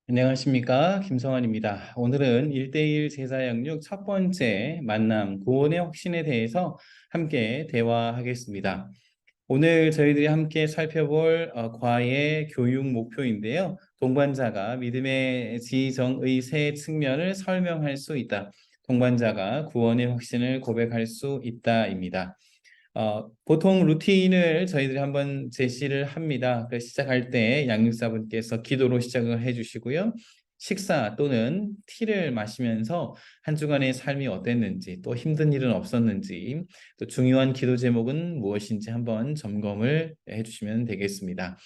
안녕하십니까, 김성환입니다. 오늘은 1대1 제자 양육 첫 번째 만남, 구원의 확신에 대해서 함께 대화하겠습니다. 오늘 저희들이 함께 살펴볼 과의 교육 목표인데요. 동반자가 믿음의 지정의 세 측면을 설명할 수 있다. 동반자가 구원의 확신을 고백할 수 있다입니다. 보통 루틴을 저희들이 한번 제시를 합니다. 그래서 시작할 때 양육사분께서 기도로 시작을 해주시고요. 식사 또는 티를 마시면서 한 주간의 삶이 어땠는지, 또 힘든 일은 없었는지, 또 중요한 기도 제목은 무엇인지 한번 점검을 해주시면 되겠습니다.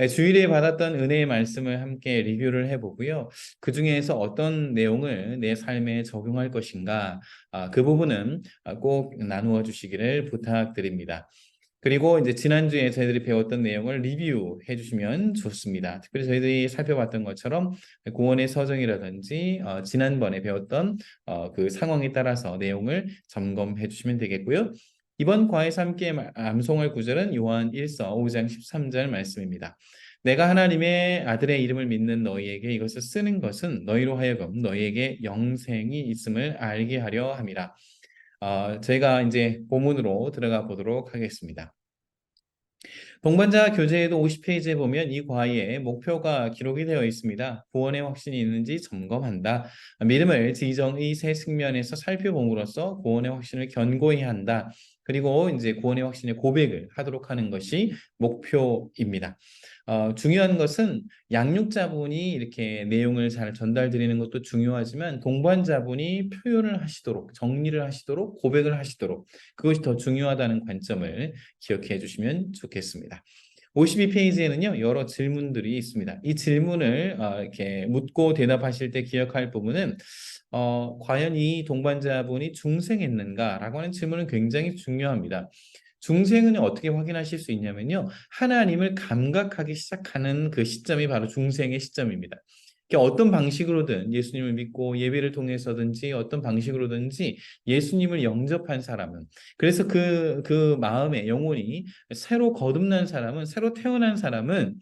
주일에 받았던 은혜의 말씀을 함께 리뷰를 해보고요. 그 중에서 어떤 내용을 내 삶에 적용할 것인가, 그 부분은 꼭 나누어 주시기를 부탁드립니다. 그리고 이제 지난주에 저희들이 배웠던 내용을 리뷰해 주시면 좋습니다. 특별히 저희들이 살펴봤던 것처럼 구원의 서정이라든지 지난번에 배웠던 그 상황에 따라서 내용을 점검해 주시면 되겠고요. 이번 과에서 함께 암송할 구절은 요한 1서 5장 13절 말씀입니다. 내가 하나님의 아들의 이름을 믿는 너희에게 이것을 쓰는 것은 너희로 하여금 너희에게 영생이 있음을 알게 하려 함이라. 저희가 이제 본문으로 들어가 보도록 하겠습니다. 동반자 교재에도 50페이지에 보면 이 과의 목표가 기록이 되어 있습니다. 구원의 확신이 있는지 점검한다. 믿음을 지정의 세 측면에서 살펴봄으로써 구원의 확신을 견고히 한다. 그리고 이제 구원의 확신의 고백을 하도록 하는 것이 목표입니다. 중요한 것은 양육자분이 이렇게 내용을 잘 전달드리는 것도 중요하지만 동반자분이 표현을 하시도록, 정리를 하시도록, 고백을 하시도록 그것이 더 중요하다는 관점을 기억해 주시면 좋겠습니다. 52페이지에는요, 여러 질문들이 있습니다. 이 질문을 이렇게 묻고 대답하실 때 기억할 부분은 과연 이 동반자분이 중생했는가라고 하는 질문은 굉장히 중요합니다. 중생은 어떻게 확인하실 수 있냐면요. 하나님을 감각하기 시작하는 그 시점이 바로 중생의 시점입니다. 어떤 방식으로든 예수님을 믿고 예배를 통해서든지 어떤 방식으로든지 예수님을 영접한 사람은 그래서 그 마음에 영혼이 새로 거듭난 사람은 새로 태어난 사람은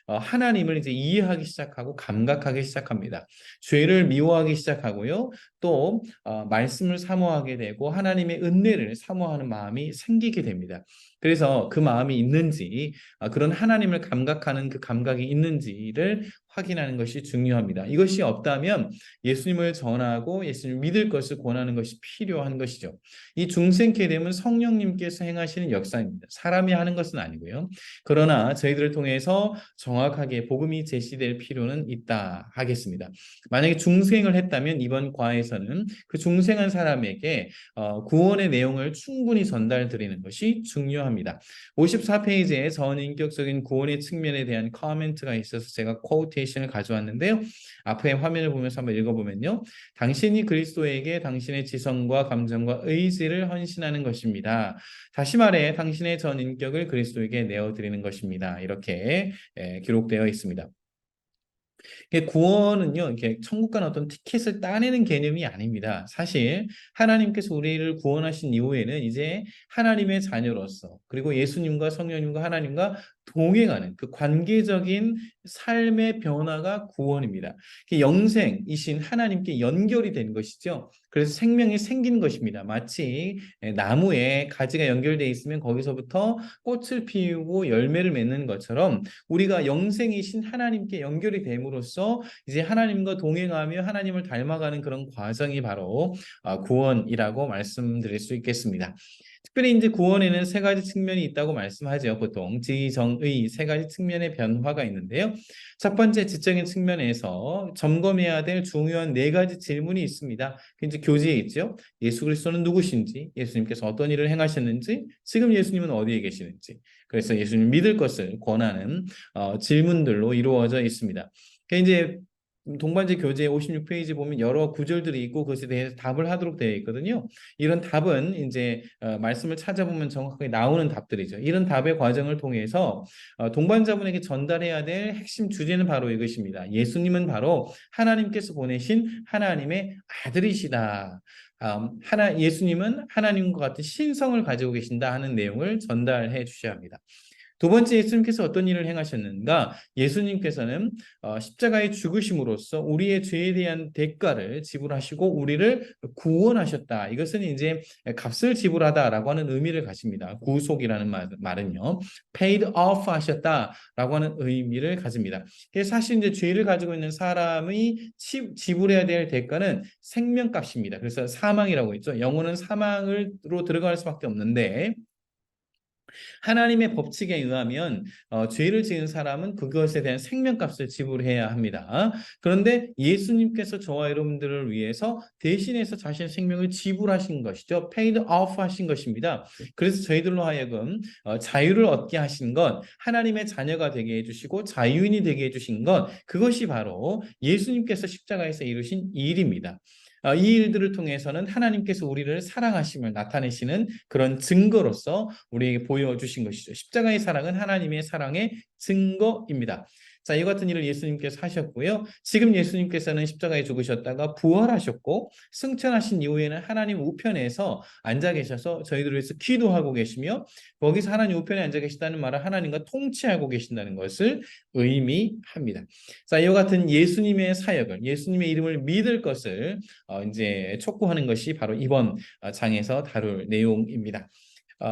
하나님을 이제 이해하기 시작하고 감각하기 시작합니다. 죄를 미워하기 시작하고요. 또 말씀을 사모하게 되고 하나님의 은혜를 사모하는 마음이 생기게 됩니다. 그래서 그 마음이 있는지 그런 하나님을 감각하는 그 감각이 있는지를 확인하는 것이 중요합니다. 이것이 없다면 예수님을 전하고 예수님을 믿을 것을 권하는 것이 필요한 것이죠. 이 중생케 되면 성령님께서 행하시는 역사입니다. 사람이 하는 것은 아니고요. 그러나 저희들을 통해서 정확하게 복음이 제시될 필요는 있다 하겠습니다. 만약에 중생을 했다면 이번 과에서는 그 중생한 사람에게 구원의 내용을 충분히 전달드리는 것이 중요합니다. 54페이지에 전인격적인 구원의 측면에 대한 커멘트가 있어서 제가 쿼테이션을 가져왔는데요. 앞에 화면을 보면서 한번 읽어보면요. 당신이 그리스도에게 당신의 지성과 감정과 의지를 헌신하는 것입니다. 다시 말해 당신의 전 인격을 그리스도에게 내어드리는 것입니다. 이렇게 기록되어 있습니다. 구원은요, 이렇게 천국 가는 어떤 티켓을 따내는 개념이 아닙니다. 사실 하나님께서 우리를 구원하신 이후에는 이제 하나님의 자녀로서 그리고 예수님과 성령님과 하나님과 동행하는 그 관계적인 삶의 변화가 구원입니다. 영생이신 하나님께 연결이 된 것이죠. 그래서 생명이 생긴 것입니다. 마치 나무에 가지가 연결되어 있으면 거기서부터 꽃을 피우고 열매를 맺는 것처럼 우리가 영생이신 하나님께 연결이 됨으로써 이제 하나님과 동행하며 하나님을 닮아가는 그런 과정이 바로 구원이라고 말씀드릴 수 있겠습니다. 특별히 이제 구원에는 세 가지 측면이 있다고 말씀하죠. 보통 지정의 세 가지 측면의 변화가 있는데요. 첫 번째 지적인 측면에서 점검해야 될 중요한 네 가지 질문이 있습니다. 그 이제 교재에 있죠. 예수 그리스도는 누구신지, 예수님께서 어떤 일을 행하셨는지, 지금 예수님은 어디에 계시는지. 그래서 예수님 믿을 것을 권하는 질문들로 이루어져 있습니다. 이제 동반자 교재 56페이지 보면 여러 구절들이 있고 그것에 대해서 답을 하도록 되어 있거든요. 이런 답은 이제 말씀을 찾아보면 정확하게 나오는 답들이죠. 이런 답의 과정을 통해서 동반자분에게 전달해야 될 핵심 주제는 바로 이것입니다. 예수님은 바로 하나님께서 보내신 하나님의 아들이시다. 예수님은 하나님과 같은 신성을 가지고 계신다 하는 내용을 전달해 주셔야 합니다. 두 번째 예수님께서 어떤 일을 행하셨는가? 예수님께서는 십자가의 죽으심으로써 우리의 죄에 대한 대가를 지불하시고 우리를 구원하셨다. 이것은 이제 값을 지불하다라고 하는 의미를 가집니다. 구속이라는 말은요, paid off 하셨다라고 하는 의미를 가집니다. 그래서 사실 이제 죄를 가지고 있는 사람이 지불해야 될 대가는 생명값입니다. 그래서 사망이라고 했죠. 영혼은 사망으로 들어갈 수밖에 없는데 하나님의 법칙에 의하면 죄를 지은 사람은 그것에 대한 생명값을 지불해야 합니다. 그런데 예수님께서 저와 여러분들을 위해서 대신해서 자신의 생명을 지불하신 것이죠. paid off 하신 것입니다. 그래서 저희들로 하여금 자유를 얻게 하신 것, 하나님의 자녀가 되게 해주시고 자유인이 되게 해주신 것, 그것이 바로 예수님께서 십자가에서 이루신 일입니다. 이 일들을 통해서는 하나님께서 우리를 사랑하심을 나타내시는 그런 증거로서 우리에게 보여주신 것이죠. 십자가의 사랑은 하나님의 사랑의 증거입니다. 자, 이 같은 일을 예수님께서 하셨고요. 지금 예수님께서는 십자가에 죽으셨다가 부활하셨고 승천하신 이후에는 하나님 우편에서 앉아 계셔서 저희들을 위해서 기도하고 계시며 거기서 하나님 우편에 앉아 계시다는 말은 하나님과 통치하고 계신다는 것을 의미합니다. 자, 이와 같은 예수님의 사역을 예수님의 이름을 믿을 것을 이제 촉구하는 것이 바로 이번 장에서 다룰 내용입니다.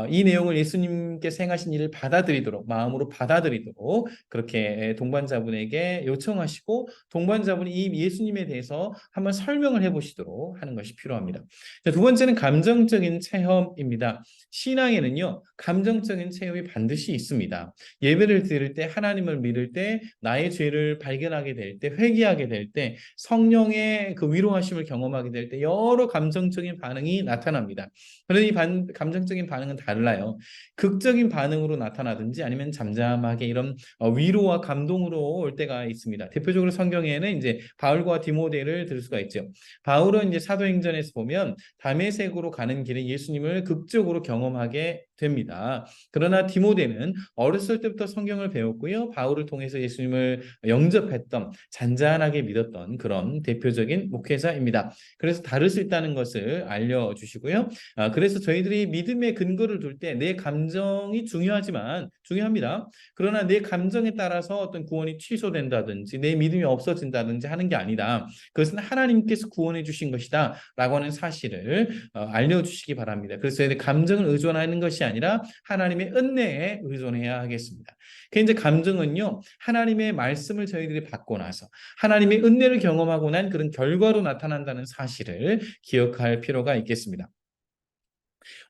이 내용을 예수님께서 행하신 일을 받아들이도록 마음으로 받아들이도록 그렇게 동반자분에게 요청하시고 동반자분이 이 예수님에 대해서 한번 설명을 해보시도록 하는 것이 필요합니다. 자, 두 번째는 감정적인 체험입니다. 신앙에는요 감정적인 체험이 반드시 있습니다. 예배를 드릴 때 하나님을 믿을 때 나의 죄를 발견하게 될 때 회개하게 될 때 성령의 그 위로하심을 경험하게 될 때 여러 감정적인 반응이 나타납니다. 그런데 이 감정적인 반응은 달라요. 극적인 반응으로 나타나든지 아니면 잠잠하게 이런 위로와 감동으로 올 때가 있습니다. 대표적으로 성경에는 이제 바울과 디모데를 들 수가 있죠. 바울은 이제 사도행전에서 보면 다메섹으로 가는 길에 예수님을 극적으로 경험하게 됩니다. 그러나 디모데는 어렸을 때부터 성경을 배웠고요. 바울을 통해서 예수님을 영접했던 잔잔하게 믿었던 그런 대표적인 목회자입니다. 그래서 다를 수 있다는 것을 알려주시고요. 그래서 저희들이 믿음의 근거를 둘 때 내 감정이 중요합니다. 그러나 내 감정에 따라서 어떤 구원이 취소된다든지 내 믿음이 없어진다든지 하는 게 아니다. 그것은 하나님께서 구원해 주신 것이다 라고 하는 사실을 알려주시기 바랍니다. 그래서 저희들 감정을 의존하는 것이 아니라 하나님의 은혜에 의존해야 하겠습니다. 그 이제 감정은요 하나님의 말씀을 저희들이 받고 나서 하나님의 은혜를 경험하고 난 그런 결과로 나타난다는 사실을 기억할 필요가 있겠습니다.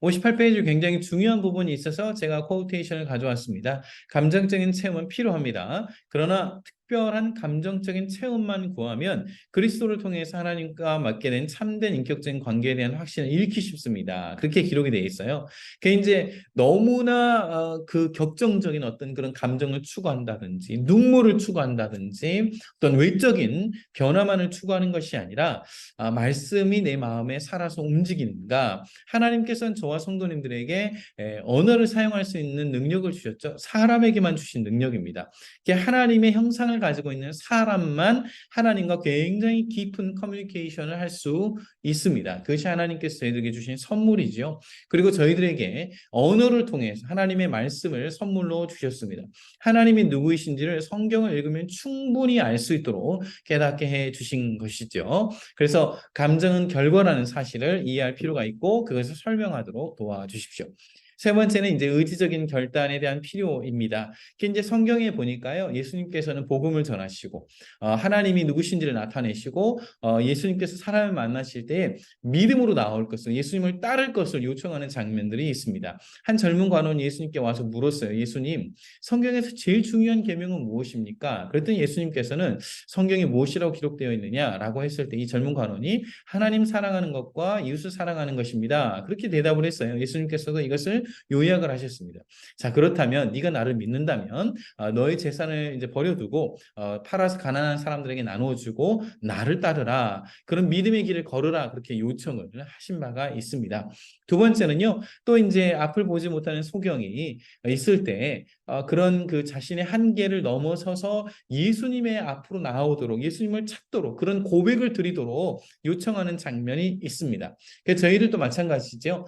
58페이지 굉장히 중요한 부분이 있어서 제가 코테이션을 가져왔습니다. 감정적인 체험은 필요합니다. 그러나 특별한 감정적인 체험만 구하면 그리스도를 통해서 하나님과 맞게 된 참된 인격적인 관계에 대한 확신을 잃기 쉽습니다. 그렇게 기록이 되어 있어요. 그 이제 너무나 그 격정적인 어떤 그런 감정을 추구한다든지 눈물을 추구한다든지 어떤 외적인 변화만을 추구하는 것이 아니라 말씀이 내 마음에 살아서 움직이는가 하나님께서는 저와 성도님들에게 언어를 사용할 수 있는 능력을 주셨죠. 사람에게만 주신 능력입니다. 하나님의 형상을 가지고 있는 사람만 하나님과 굉장히 깊은 커뮤니케이션을 할 수 있습니다. 그것이 하나님께서 저희들에게 주신 선물이죠. 그리고 저희들에게 언어를 통해서 하나님의 말씀을 선물로 주셨습니다. 하나님이 누구이신지를 성경을 읽으면 충분히 알 수 있도록 깨닫게 해 주신 것이죠. 그래서 감정은 결과라는 사실을 이해할 필요가 있고 그것을 설명하도록 도와주십시오. 세 번째는 이제 의지적인 결단에 대한 필요입니다. 이제 성경에 보니까요, 예수님께서는 복음을 전하시고, 하나님이 누구신지를 나타내시고, 예수님께서 사람을 만나실 때 믿음으로 나올 것을, 예수님을 따를 것을 요청하는 장면들이 있습니다. 한 젊은 관원이 예수님께 와서 물었어요. 예수님, 성경에서 제일 중요한 계명은 무엇입니까? 그랬더니 예수님께서는 성경이 무엇이라고 기록되어 있느냐라고 했을 때 이 젊은 관원이 하나님 사랑하는 것과 이웃을 사랑하는 것입니다. 그렇게 대답을 했어요. 예수님께서도 이것을 요약을 하셨습니다. 자, 그렇다면 네가 나를 믿는다면 너의 재산을 이제 버려두고 팔아서 가난한 사람들에게 나누어주고 나를 따르라. 그런 믿음의 길을 걸으라. 그렇게 요청을 하신 바가 있습니다. 두 번째는요. 또 이제 앞을 보지 못하는 소경이 있을 때 그런 그 자신의 한계를 넘어서서 예수님의 앞으로 나오도록 예수님을 찾도록 그런 고백을 드리도록 요청하는 장면이 있습니다. 그래서 저희들도 마찬가지죠.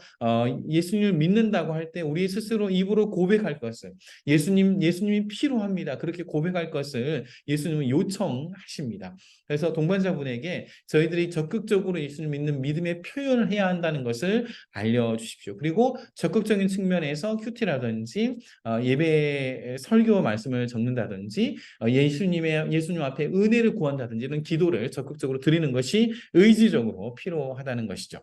예수님을 믿는다고 할 때 우리 스스로 입으로 고백할 것을 예수님이 필요합니다. 그렇게 고백할 것을 예수님은 요청하십니다. 그래서 동반자분에게 저희들이 적극적으로 예수님 믿는 믿음의 표현을 해야 한다는 것을 알려주십시오. 그리고 적극적인 측면에서 큐티라든지 예배 설교 말씀을 적는다든지 예수님 앞에 은혜를 구한다든지 이런 기도를 적극적으로 드리는 것이 의지적으로 필요하다는 것이죠.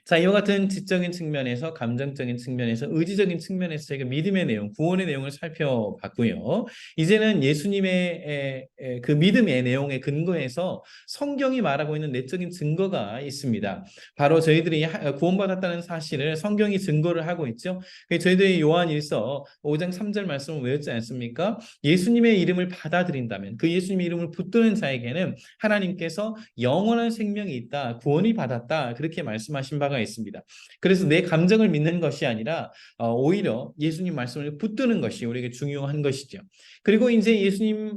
자, 이와 같은 지적인 측면에서, 감정적인 측면에서, 의지적인 측면에서 저희가 믿음의 내용, 구원의 내용을 살펴봤고요. 이제는 예수님의 그 믿음의 내용에 근거해서 성경이 말하고 있는 내적인 증거가 있습니다. 바로 저희들이 구원받았다는 사실을 성경이 증거를 하고 있죠. 저희들이 요한일서 5장 3절 말씀을 외웠지 않습니까? 예수님의 이름을 받아들인다면, 그 예수님의 이름을 붙드는 자에게는 하나님께서 영원한 생명이 있다, 구원이 받았다, 그렇게 말씀하신 바가 있습니다. 그래서 내 감정을 믿는 것이 아니라 오히려 예수님 말씀을 붙드는 것이 우리에게 중요한 것이죠. 그리고 이제 예수님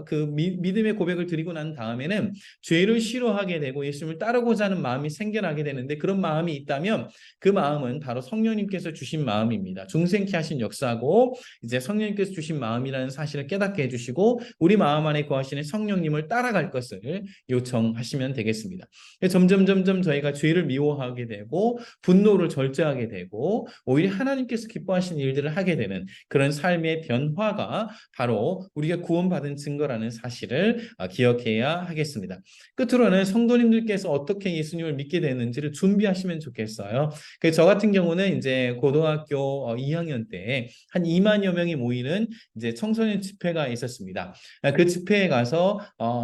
그 믿음의 고백을 드리고 난 다음에는 죄를 싫어하게 되고 예수님을 따르고자 하는 마음이 생겨나게 되는데, 그런 마음이 있다면 그 마음은 바로 성령님께서 주신 마음입니다. 중생케 하신 역사고 이제 성령님께서 주신 마음이라는 사실을 깨닫게 해주시고 우리 마음 안에 거하시는 성령님을 따라갈 것을 요청하시면 되겠습니다. 점점 저희가 죄를 미워하게 되고 분노를 절제하게 되고 오히려 하나님께서 기뻐하시는 일들을 하게 되는 그런 삶의 변화가 바로 우리가 구원받은 증거라는 사실을 기억해야 하겠습니다. 끝으로는 성도님들께서 어떻게 예수님을 믿게 되는지를 준비하시면 좋겠어요. 그래서 저 같은 경우는 이제 고등학교 2학년 때 한 2만여 명이 모이는 이제 청소년 집회가 있었습니다. 그 집회에 가서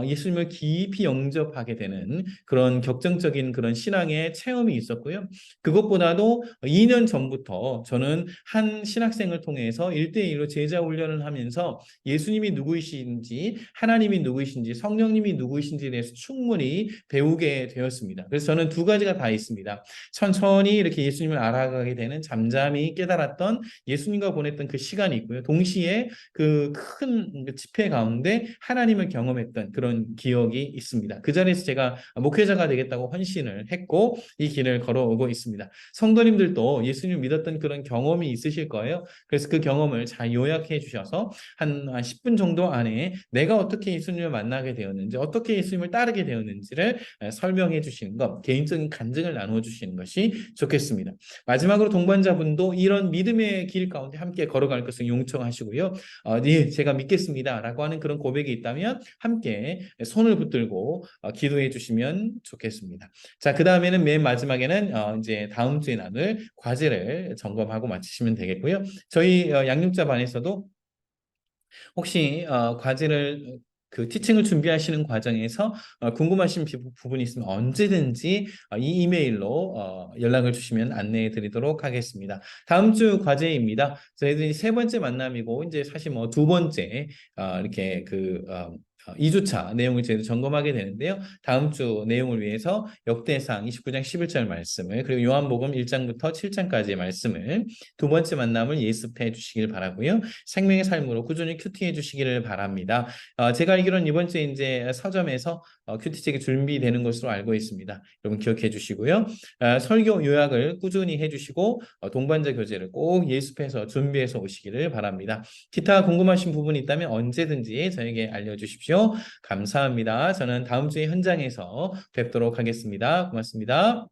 예수님을 깊이 영접하게 되는 그런 격정적인 그런 신앙의 체험이 있었고요. 그것보다도 2년 전부터 저는 한 신학생을 통해서 1대1로 제자 훈련을 하면서 예수님이 누구이신지, 하나님이 누구이신지, 성령님이 누구이신지에 대해서 충분히 배우게 되었습니다. 그래서 저는 두 가지가 다 있습니다. 천천히 이렇게 예수님을 알아가게 되는 잠잠히 깨달았던 예수님과 보냈던 그 시간이 있고요. 동시에 그 큰 집회 가운데 하나님을 경험했던 그런 기억이 있습니다. 그 자리에서 제가 목회자가 되겠다고 헌신을 했고 이 길을 걸어오고 있습니다. 성도님들도 예수님을 믿었던 그런 경험이 있으실 거예요. 그래서 그 경험을 잘 요약해 주셔서 한 10분 정도 안에 내가 어떻게 예수님을 만나게 되었는지, 어떻게 예수님을 따르게 되었는지를 설명해 주시는 것, 개인적인 간증을 나누어 주시는 것이 좋겠습니다. 마지막으로 동반자분도 이런 믿음의 길 가운데 함께 걸어갈 것을 용청하시고요. 네, 제가 믿겠습니다 라고 하는 그런 고백이 있다면 함께 손을 붙들고 기도해 주시면 좋겠습니다. 자, 그 다음에는 맨 마지막에는 이제 다음 주에 나눌 과제를 점검하고 마치시면 되겠고요. 저희 양육자 반에서도 혹시 과제를 그 티칭을 준비하시는 과정에서 궁금하신 부분이 있으면 언제든지 이 이메일로 연락을 주시면 안내해 드리도록 하겠습니다. 다음 주 과제입니다. 저희들이 세 번째 만남이고 이제 사실 뭐 두 번째 이렇게 그 2주차 내용을 저희도 점검하게 되는데요. 다음 주 내용을 위해서 역대상 29장 11절 말씀을, 그리고 요한복음 1장부터 7장까지의 말씀을 두 번째 만남을 예습해 주시길 바라고요. 생명의 삶으로 꾸준히 큐티해 주시기를 바랍니다. 제가 알기로는 이번 주에 이제 서점에서 큐티책이 준비되는 것으로 알고 있습니다. 여러분 기억해 주시고요. 설교 요약을 꾸준히 해주시고 동반자 교재를 꼭 예습해서 준비해서 오시기를 바랍니다. 기타 궁금하신 부분이 있다면 언제든지 저에게 알려주십시오. 감사합니다. 저는 다음 주에 현장에서 뵙도록 하겠습니다. 고맙습니다.